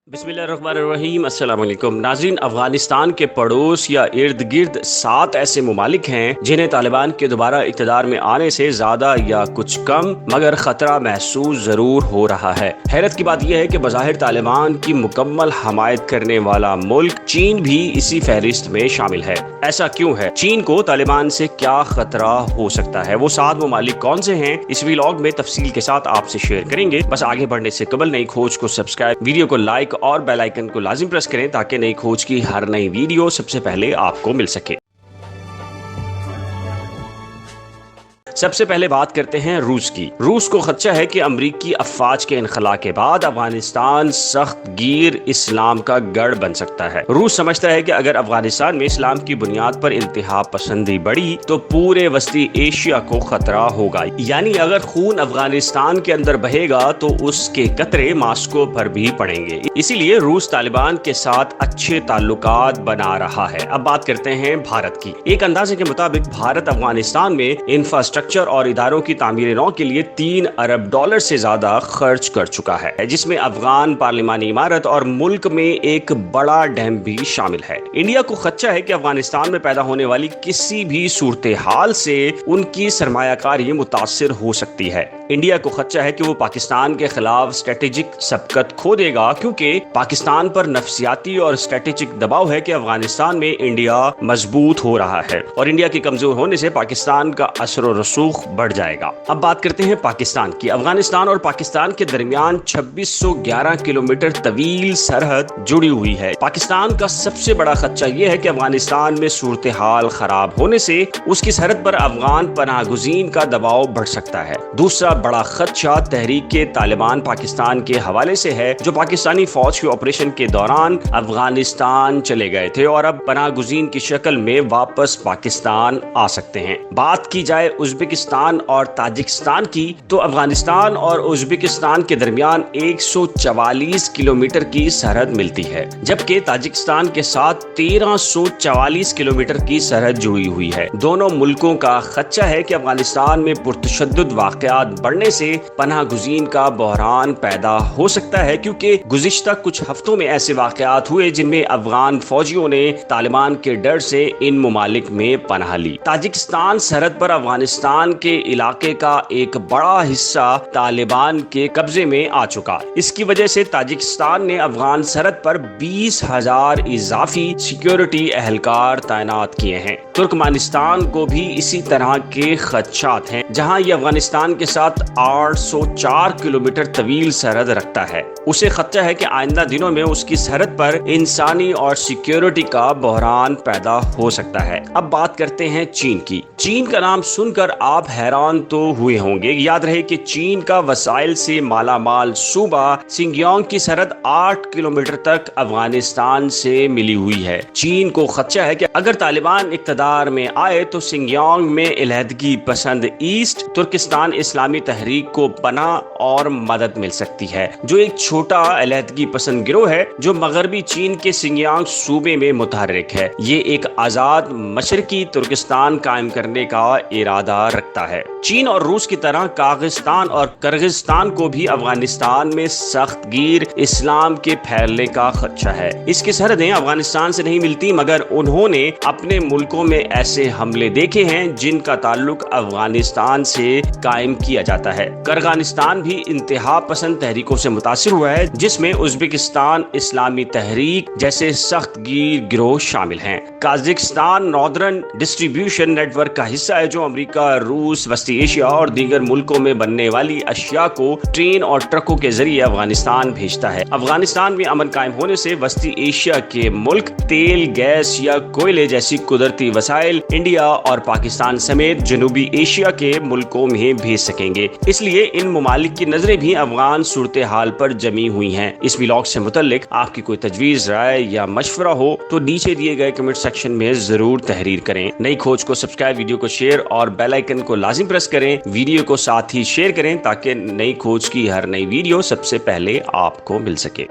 बिस्मिल्लाहिर्रहमानिर्रहीम। अस्सलाम वालेकुम नाज़रीन, अफगानिस्तान के पड़ोस या इर्द गिर्द 7 ऐसे मुमालिक हैं जिन्हें तालिबान के दोबारा इक़्तिदार में आने से ज़्यादा या कुछ कम मगर ख़तरा महसूस ज़रूर हो रहा है। हैरत की बात यह है कि बज़ाहिर तालिबान की मुकम्मल हमायत करने वाला मुल्क चीन भी इसी फहरिस्त में शामिल है। ऐसा क्यों है? चीन को तालिबान से क्या खतरा हो सकता है? वो 7 मुमालिक कौन से हैं? इस व्लॉग में तफसील के साथ आपसे शेयर करेंगे। बस आगे बढ़ने से कबल नई खोज को सब्सक्राइब, वीडियो को लाइक और बेल आइकन को लाजिम प्रेस करें ताकि नई खोज की हर नई वीडियो सबसे पहले आपको मिल सके। सबसे पहले बात करते हैं रूस की। रूस को खदशा है कि अमरीकी अफवाज के इनखला के बाद अफगानिस्तान सख्त गिर इस्लाम का गढ़ बन सकता है। रूस समझता है कि अगर अफगानिस्तान में इस्लाम की बुनियाद पर इंतहा पसंदी बढ़ी तो पूरे वस्ती एशिया को खतरा होगा। यानी अगर खून अफगानिस्तान के अंदर बहेगा तो उसके कतरे मास्को पर भी पड़ेंगे। इसीलिए रूस तालिबान के साथ अच्छे ताल्लुकात बना रहा है। अब बात करते हैं भारत की। एक अंदाजे के मुताबिक भारत अफगानिस्तान में इंफ्रास्ट्रक्चर और इदारों की तामीर नौ के लिए $3 अरब से ज्यादा खर्च कर चुका है, जिसमें अफगान पार्लिमानी इमारत और मुल्क में एक बड़ा डैम भी शामिल है। इंडिया को खदशा है कि अफगानिस्तान में पैदा होने वाली किसी भी सूरत हाल से उनकी सरमायाकारी मुतासिर हो सकती है। इंडिया को खदशा है कि वो पाकिस्तान के खिलाफ स्ट्रेटेजिक सबकत खो देगा, क्योंकि पाकिस्तान पर नफसियाती और स्ट्रेटेजिक दबाव है कि अफगानिस्तान में इंडिया मजबूत हो रहा है और इंडिया के कमजोर होने से पाकिस्तान का असर और रसूख बढ़ जाएगा। अब बात करते हैं पाकिस्तान की। अफगानिस्तान और पाकिस्तान के दरमियान 2611 किलोमीटर तवील सरहद जुड़ी हुई है। पाकिस्तान का सबसे बड़ा खदशा यह है कि अफगानिस्तान में सूरत हाल खराब होने से उसकी सरहद पर अफगान पनाहगुज़ीन का दबाव बढ़ सकता है। दूसरा बड़ा खदशा तहरीक तालिबान पाकिस्तान के हवाले से है, जो पाकिस्तानी फौज के ऑपरेशन के दौरान अफगानिस्तान चले गए थे और अब पनाहगुज़ीन की शक्ल में वापस पाकिस्तान आ सकते हैं। बात की जाए उज़्बेकिस्तान और ताजिकिस्तान की, तो अफगानिस्तान और उज़्बेकिस्तान के दरमियान 144 किलोमीटर की सरहद मिलती है, जबकि ताजिकिस्तान के साथ 1344 किलोमीटर की सरहद जुड़ी हुई है। दोनों मुल्कों का खदशा है कि अफगानिस्तान में पुरतशद्दुद वाक़यात बढ़ने से पनाहगुज़ीन का बहरान पैदा हो सकता है, क्योंकि गुज़िश्ता कुछ हफ्तों में ऐसे वाक़यात हुए जिनमें अफगान फौजियों ने तालिबान के डर से इन मुमालिक में पनाह ली। ताजिकिस्तान सरहद पर अफगानिस्तान के इलाके का एक बड़ा हिस्सा तालिबान के कब्जे में आ चुका। इसकी वजह से ताजिकिस्तान ने अफगान सरहद पर 20,000 इजाफी सिक्योरिटी एहलकार तैनात किए हैं। तुर्कमेनिस्तान को भी इसी तरह के खदशात हैं, जहां ये अफगानिस्तान के साथ 804 किलोमीटर तवील सरहद रखता है। उसे खदशा है कि आइंदा दिनों में उसकी सरहद पर इंसानी और सिक्योरिटी का बहरान पैदा हो सकता है। अब बात करते हैं चीन की। चीन का नाम सुनकर आप हैरान तो हुए होंगे। याद रहे कि चीन का वसाइल से मालामाल सूबा सिंगयांग की सरहद 8 किलोमीटर तक अफगानिस्तान से मिली हुई है। चीन को खदशा है कि अगर तालिबान इक़्तिदार में आए तो सिंगयांग में अलहदगी पसंद ईस्ट तुर्किस्तान इस्लामी तहरीक को पनाह और मदद मिल सकती है, जो एक छोटा अलहदगी पसंद गिरोह है जो मगरबी चीन के सिंगयांग सूबे में मुतहर्रिक है। ये एक आजाद मशरकी तुर्किस्तान कायम करने का इरादा रखता है। चीन और रूस की तरह कागिस्तान और किर्गिस्तान को भी अफगानिस्तान में सख्त गिर इस्लाम के फैलने का खदशा है। इसकी सरहदें अफगानिस्तान से नहीं मिलती, मगर उन्होंने अपने मुल्कों में ऐसे हमले देखे हैं जिनका ताल्लुक अफगानिस्तान से कायम किया जाता है। किर्गिस्तान भी इंतहा पसंद तहरीकों से मुतासिर हुआ है, जिसमें उज़्बेकिस्तान इस्लामी तहरीक जैसे सख्त गिर गिरोह शामिल हैं। काज़ाकिस्तान नॉर्दर्न डिस्ट्रीब्यूशन नेटवर्क का हिस्सा है, जो अमेरिका, रूस, वस्ती एशिया और दीगर मुल्कों में बनने वाली अशिया को ट्रेन और ट्रकों के जरिए अफगानिस्तान भेजता है। अफगानिस्तान में अमन कायम होने से वस्ती एशिया के मुल्क तेल, गैस या कोयले जैसी कुदरती वसाइल इंडिया और पाकिस्तान समेत जनूबी एशिया के मुल्कों में भेज सकेंगे। इसलिए इन मुमालिक की नजरें भी अफगान सूरत हाल पर जमी हुई हैं। इस व्लॉग से मुतल्लिक आपकी कोई तजवीज, राय या मशवरा हो तो नीचे दिए गए कमेंट सेक्शन में जरूर तहरीर करें। नई खोज को सब्सक्राइब, वीडियो को शेयर और बेल आइकन को लाजिम प्रेस करें। वीडियो को साथ ही शेयर करें ताकि नई खोज की हर नई वीडियो सबसे पहले आपको मिल सके।